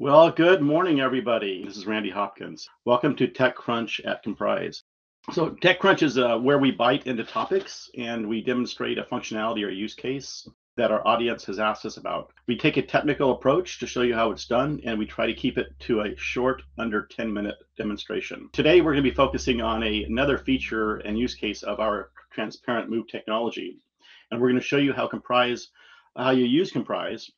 Well, good morning, everybody. This is Randy Hopkins. Welcome to TechCrunch at Comprise. So, TechCrunch is where we bite into topics and we demonstrate a functionality or use case that our audience has asked us about. We take a technical approach to show you how it's done, and we try to keep it to a short, under 10-minute demonstration. Today, we're going to be focusing on another feature and use case of our transparent move technology. And we're going to show you how you use Comprise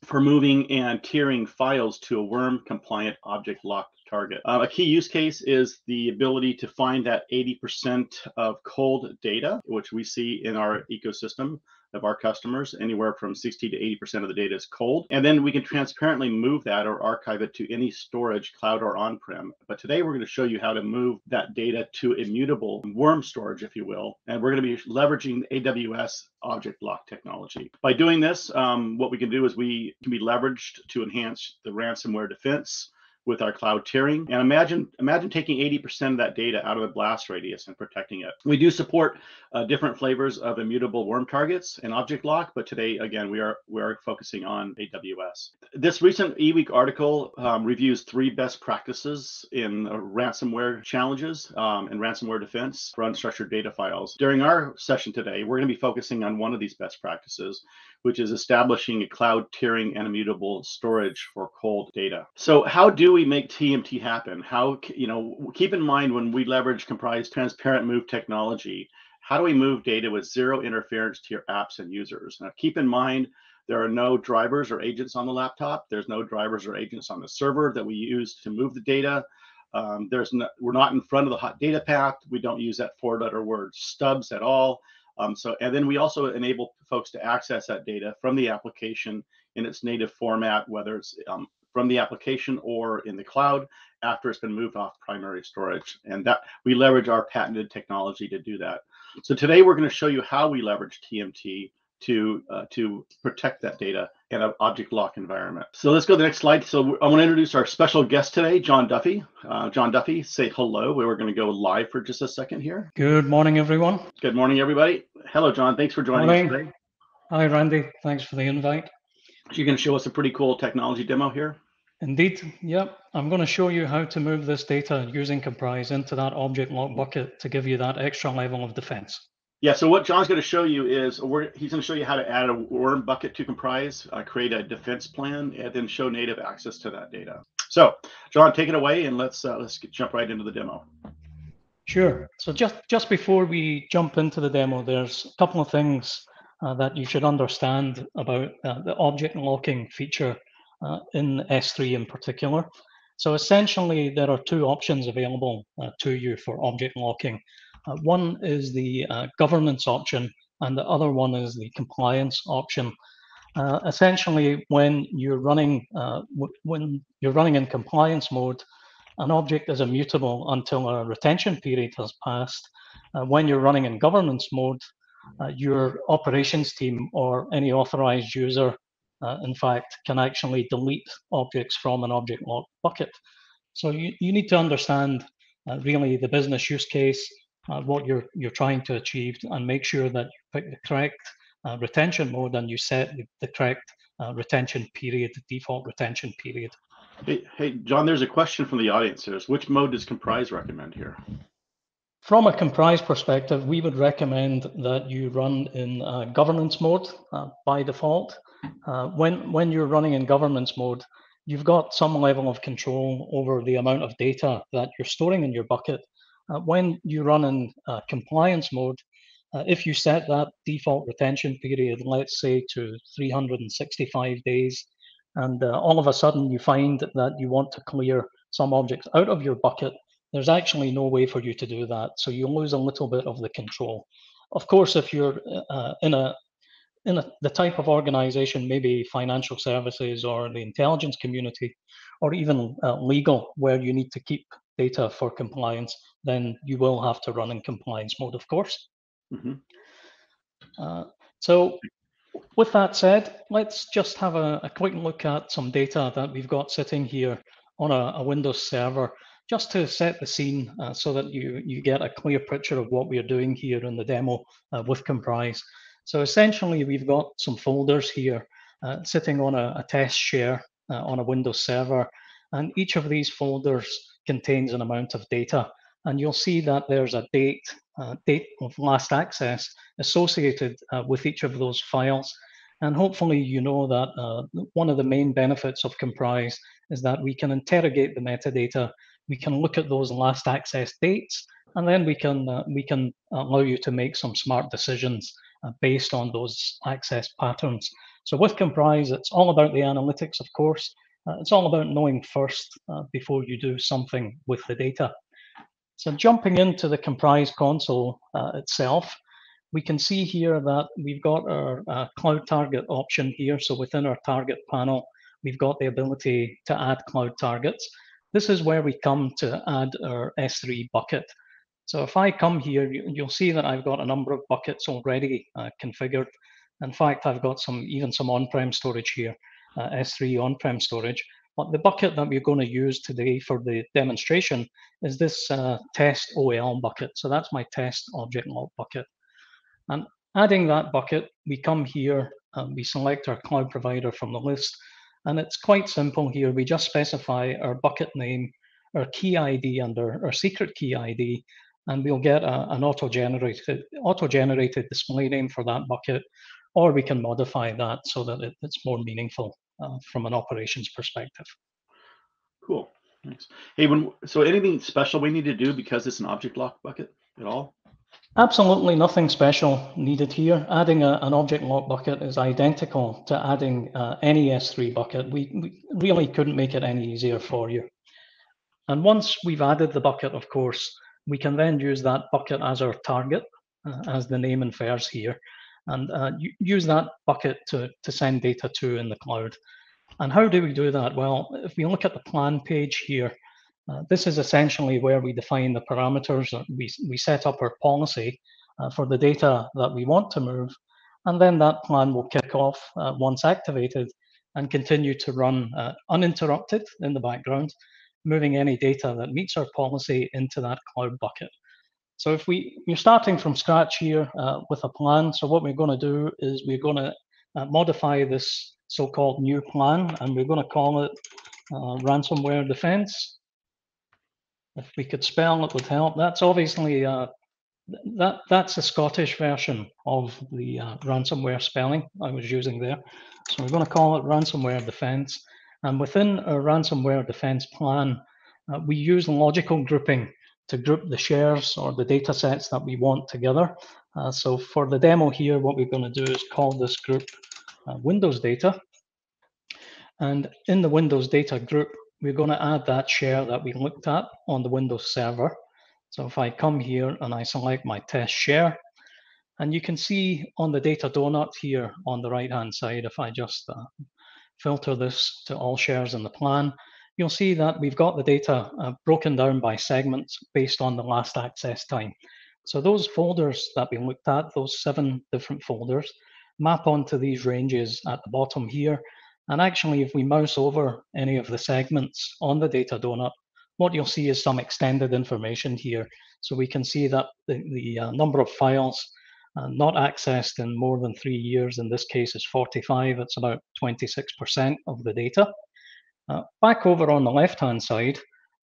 for moving and tiering files to a worm-compliant object locked target. A key use case is the ability to find that 80% of cold data, which we see in our ecosystem of our customers. Anywhere from 60 to 80% of the data is cold. And then we can transparently move that or archive it to any storage, cloud or on-prem. But today we're going to show you how to move that data to immutable worm storage, if you will. And we're going to be leveraging AWS object lock technology. By doing this, what we can do is we can be leveraged to enhance the ransomware defense with our cloud tiering. And imagine taking 80% of that data out of the blast radius and protecting it. We do support different flavors of immutable worm targets and object lock, but today, again, we are focusing on AWS. This recent eWeek article reviews 3 best practices in ransomware challenges and ransomware defense for unstructured data files. During our session today, we're going to be focusing on one of these best practices, which is establishing a cloud tiering and immutable storage for cold data. So how do we make TMT happen? Keep in mind when we leverage Comprise transparent move technology, how do we move data with zero interference to your apps and users? Now, keep in mind, there are no drivers or agents on the laptop. There's no drivers or agents on the server that we use to move the data. We're not in front of the hot data path. We don't use that 4-letter word stubs at all. And then we also enable folks to access that data from the application in its native format, whether it's from the application or in the cloud after it's been moved off primary storage. And that we leverage our patented technology to do that. So today we're going to show you how we leverage TMT to protect that data in an object lock environment. So let's go to the next slide. So I want to introduce our special guest today, John Duffy. John Duffy, say hello. We're going to go live for just a second here. Good morning, everyone. Good morning, everybody. Hello, John. Thanks for joining us today. Hi, Randy. Thanks for the invite. You're going to show us a pretty cool technology demo here. Indeed. Yep. I'm going to show you how to move this data using Comprise into that object lock bucket to give you that extra level of defense. Yeah, so what John's going to show you is he's going to show you how to add a worm bucket to Comprise, create a defense plan, and then show native access to that data. So, John, take it away, and let's jump right into the demo. Sure. So just before we jump into the demo, there's a couple of things that you should understand about the object locking feature in S3 in particular. So essentially, there are 2 options available to you for object locking. One is the governance option, and the other one is the compliance option. Essentially, when you're running in compliance mode, an object is immutable until a retention period has passed. When you're running in governance mode, your operations team or any authorized user, in fact, can actually delete objects from an object lock bucket. So you need to understand really the business use case, what you're trying to achieve, and make sure that you pick the correct retention mode and you set the correct retention period, default retention period. Hey, John, there's a question from the audience here. Which mode does Comprise recommend here? From a Comprise perspective, we would recommend that you run in governance mode by default. When you're running in governance mode, you've got some level of control over the amount of data that you're storing in your bucket. When you run in compliance mode, if you set that default retention period, let's say to 365 days, and all of a sudden you find that you want to clear some objects out of your bucket, there's actually no way for you to do that. So you lose a little bit of the control. Of course, if you're in the type of organization, maybe financial services or the intelligence community, or even legal, where you need to keep data for compliance, then you will have to run in compliance mode, of course. Mm-hmm. So with that said, let's just have a quick look at some data that we've got sitting here on a Windows server, just to set the scene so that you get a clear picture of what we are doing here in the demo with Comprise. So essentially, we've got some folders here sitting on a test share on a Windows server. And each of these folders contains an amount of data. And you'll see that there's a date of last access associated with each of those files. And hopefully you know that one of the main benefits of Comprise is that we can interrogate the metadata, we can look at those last access dates, and then we can allow you to make some smart decisions based on those access patterns. So with Comprise, it's all about the analytics, of course. It's all about knowing first before you do something with the data. So jumping into the Comprise console itself, we can see here that we've got our cloud target option here. So within our target panel, we've got the ability to add cloud targets. This is where we come to add our S3 bucket. So if I come here, you'll see that I've got a number of buckets already configured. In fact, I've got even some on-prem storage here, S3 on-prem storage. But the bucket that we're going to use today for the demonstration is this test OL bucket. So that's my test object lock bucket. And adding that bucket, we come here, we select our cloud provider from the list. And it's quite simple here. We just specify our bucket name, our key ID, and our secret key ID, and we'll get an auto-generated display name for that bucket, or we can modify that so that it's more meaningful from an operations perspective. Cool. Thanks. Hey, so anything special we need to do because it's an object lock bucket at all? Absolutely nothing special needed here. Adding an object lock bucket is identical to adding any S3 bucket. We really couldn't make it any easier for you. And once we've added the bucket, of course, we can then use that bucket as our target, as the name infers here, and use that bucket to send data to in the cloud. And how do we do that? Well, if we look at the plan page here, this is essentially where we define the parameters. We set up our policy for the data that we want to move, and then that plan will kick off once activated and continue to run uninterrupted in the background, moving any data that meets our policy into that cloud bucket. So if you're starting from scratch here with a plan, so what we're going to do is we're going to modify this so-called new plan, and we're going to call it ransomware defense. If we could spell, it would help. That's obviously that's a Scottish version of the ransomware spelling I was using there. So we're going to call it ransomware defense. And within our ransomware defense plan, we use logical grouping to group the shares or the data sets that we want together. So for the demo here, what we're going to do is call this group Windows data. And in the Windows data group, we're going to add that share that we looked at on the Windows server. So if I come here and I select my test share, and you can see on the data donut here on the right-hand side, if I just filter this to all shares in the plan, you'll see that we've got the data broken down by segments based on the last access time. So those folders that we looked at, those 7 different folders, map onto these ranges at the bottom here. And actually, if we mouse over any of the segments on the data donut, what you'll see is some extended information here. So we can see that the number of files not accessed in more than 3 years, in this case, is 45. It's about 26% of the data. Back over on the left-hand side,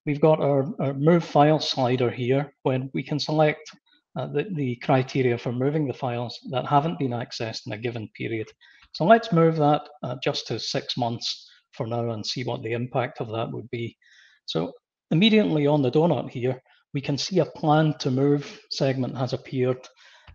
we've got our move file slider here, when we can select the criteria for moving the files that haven't been accessed in a given period. So let's move that just to 6 months for now and see what the impact of that would be. So immediately on the donut here, we can see a plan to move segment has appeared.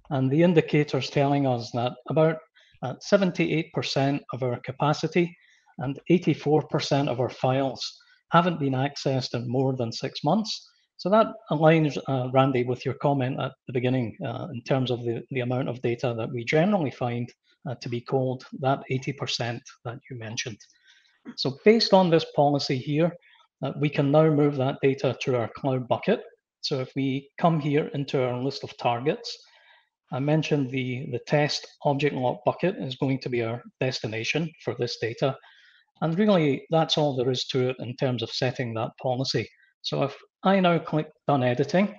And the indicator's telling us that about 78% of our capacity and 84% of our files haven't been accessed in more than 6 months. So that aligns, Randy, with your comment at the beginning in terms of the amount of data that we generally find to be cold, that 80% that you mentioned. So based on this policy here, we can now move that data to our cloud bucket. So if we come here into our list of targets, I mentioned the test object lock bucket is going to be our destination for this data. And really, that's all there is to it in terms of setting that policy. So if I now click Done Editing,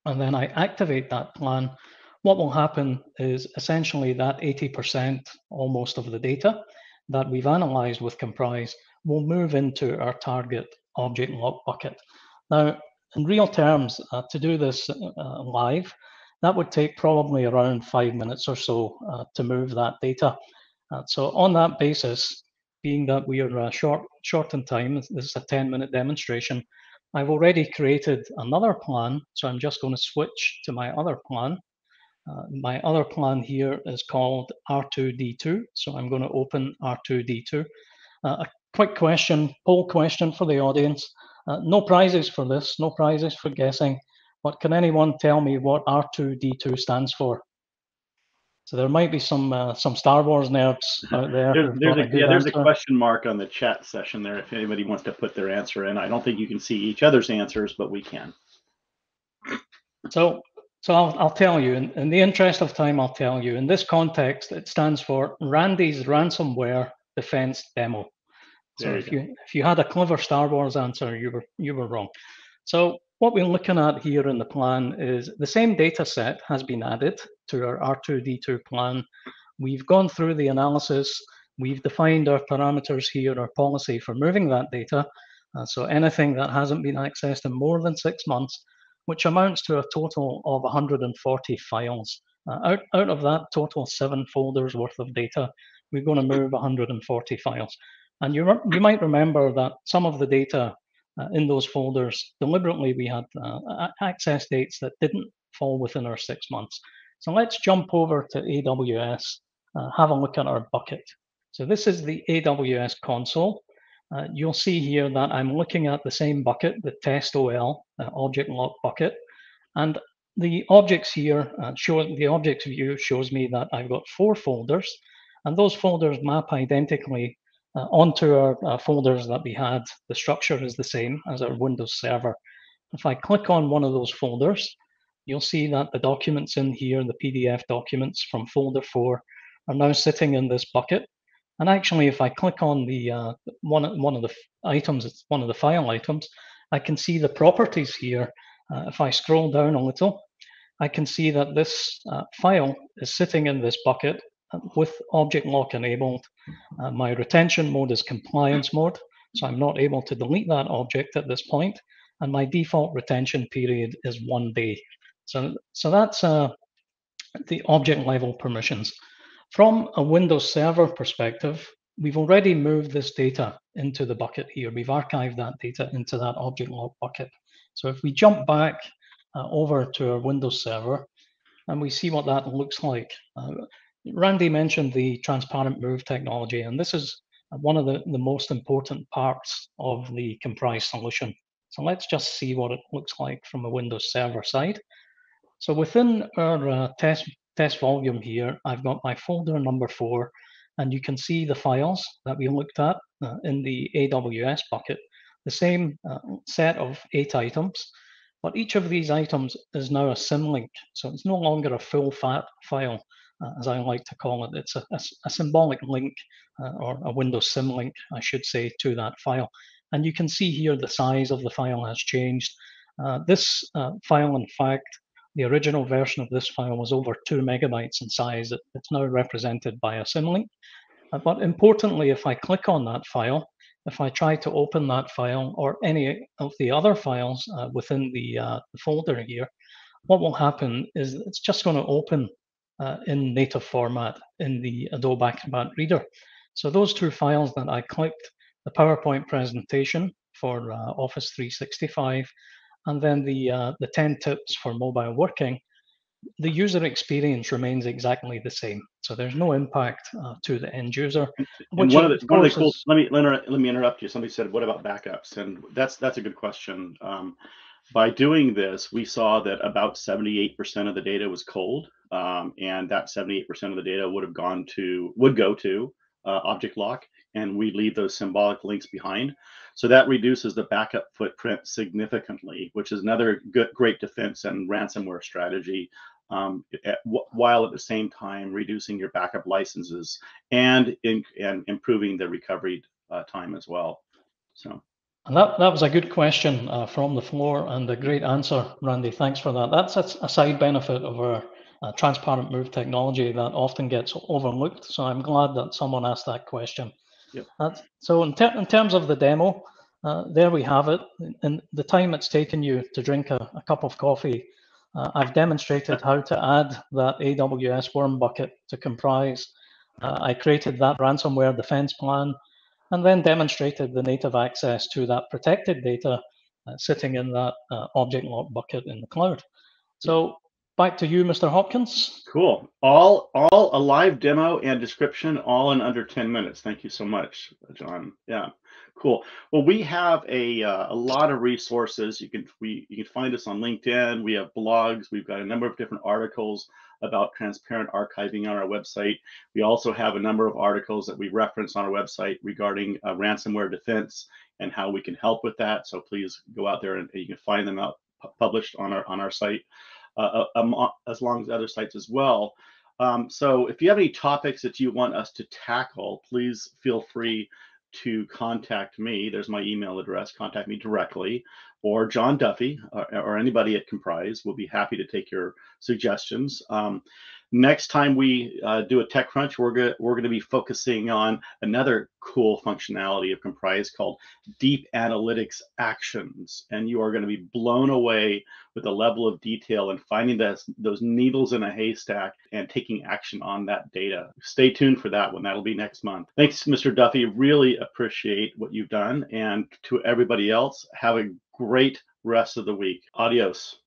and then I activate that plan, what will happen is essentially that 80% almost of the data that we've analyzed with Comprise will move into our target object lock bucket. Now, in real terms, to do this live, that would take probably around 5 minutes or so to move that data. So on that basis, being that we are short in time, this is a 10-minute demonstration, I've already created another plan. So I'm just going to switch to my other plan. My other plan here is called R2D2. So I'm going to open R2D2. A quick question, poll question for the audience. No prizes for this, no prizes for guessing, but can anyone tell me what R2D2 stands for? So there might be some Star Wars nerds out there. There's a question mark on the chat session there if anybody wants to put their answer in. I don't think you can see each other's answers, but we can. So I'll tell you, in the interest of time, I'll tell you. In this context, it stands for Randy's Ransomware Defense Demo. So if you had a clever Star Wars answer, you were wrong. So what we're looking at here in the plan is the same data set has been added to our R2D2 plan. We've gone through the analysis. We've defined our parameters here, our policy for moving that data. So anything that hasn't been accessed in more than 6 months, which amounts to a total of 140 files. Out of that total 7 folders worth of data, we're going to move 140 files. And you might remember that some of the data in those folders, deliberately we had access dates that didn't fall within our 6 months. So let's jump over to AWS, have a look at our bucket. So this is the AWS console. You'll see here that I'm looking at the same bucket, the test OL object lock bucket. And the objects here, the objects view shows me that I've got 4 folders, and those folders map identically onto our folders that we had. The structure is the same as our Windows server. If I click on one of those folders, you'll see that the documents in here, the PDF documents from folder 4, are now sitting in this bucket. And actually, if I click on the one of the items, it's one of the file items, I can see the properties here. If I scroll down a little, I can see that this file is sitting in this bucket with object lock enabled. My retention mode is compliance mode, so I'm not able to delete that object at this point. And my default retention period is 1 day. So that's the object level permissions. From a Windows Server perspective, we've already moved this data into the bucket here. We've archived that data into that object lock bucket. So if we jump back over to our Windows Server, and we see what that looks like. Randy mentioned the transparent move technology, and this is one of the most important parts of the Comprise solution. So let's just see what it looks like from a Windows Server side. So within our test volume here, I've got my folder number 4, and you can see the files that we looked at in the AWS bucket, the same set of 8 items, but each of these items is now a symlink. So it's no longer a full file, as I like to call it. It's a symbolic link or a Windows symlink, I should say, to that file. And you can see here the size of the file has changed. This file, in fact, the original version of this file was over 2 megabytes in size. It's now represented by a symlink. But importantly, if I click on that file, if I try to open that file or any of the other files within the folder here, what will happen is it's just going to open in native format in the Adobe Acrobat Reader. So those 2 files that I clicked, the PowerPoint presentation for Office 365, and then the 10 tips for mobile working, the user experience remains exactly the same. So there's no impact to the end user. And one of the cool, let me interrupt you. Somebody said, what about backups? And that's a good question. By doing this, we saw that about 78% of the data was cold, and that 78% of the data would go to object lock, and we leave those symbolic links behind. So that reduces the backup footprint significantly, which is another great defense and ransomware strategy, while at the same time reducing your backup licenses and improving the recovery time as well. So. And that was a good question from the floor and a great answer, Randy. Thanks for that. That's a side benefit of our transparent move technology that often gets overlooked. So I'm glad that someone asked that question. Yep. So in terms of the demo, there we have it. In the time it's taken you to drink a cup of coffee, I've demonstrated how to add that AWS worm bucket to Comprise. I created that ransomware defense plan and then demonstrated the native access to that protected data sitting in that object lock bucket in the cloud. So back to you, Mr. Hopkins. Cool. All a live demo and description, all in under 10 minutes. Thank you so much, John. Yeah, cool. Well, we have a lot of resources. You can find us on LinkedIn. We have blogs. We've got a number of different articles about transparent archiving on our website. We also have a number of articles that we reference on our website regarding ransomware defense and how we can help with that. So please go out there and you can find them out published on our site. As long as other sites as well. So if you have any topics that you want us to tackle, please feel free to contact me. There's my email address. Contact me directly, or John Duffy, or anybody at Comprise. We'll be happy to take your suggestions. Next time we do a TechCrunch, we're gonna be focusing on another cool functionality of Comprise called Deep Analytics Actions, and you are going to be blown away with the level of detail and finding those needles in a haystack and taking action on that data. Stay tuned for that one. That'll be next month. Thanks, Mr. Duffy. Really appreciate what you've done, and to everybody else, have a great rest of the week. Adios.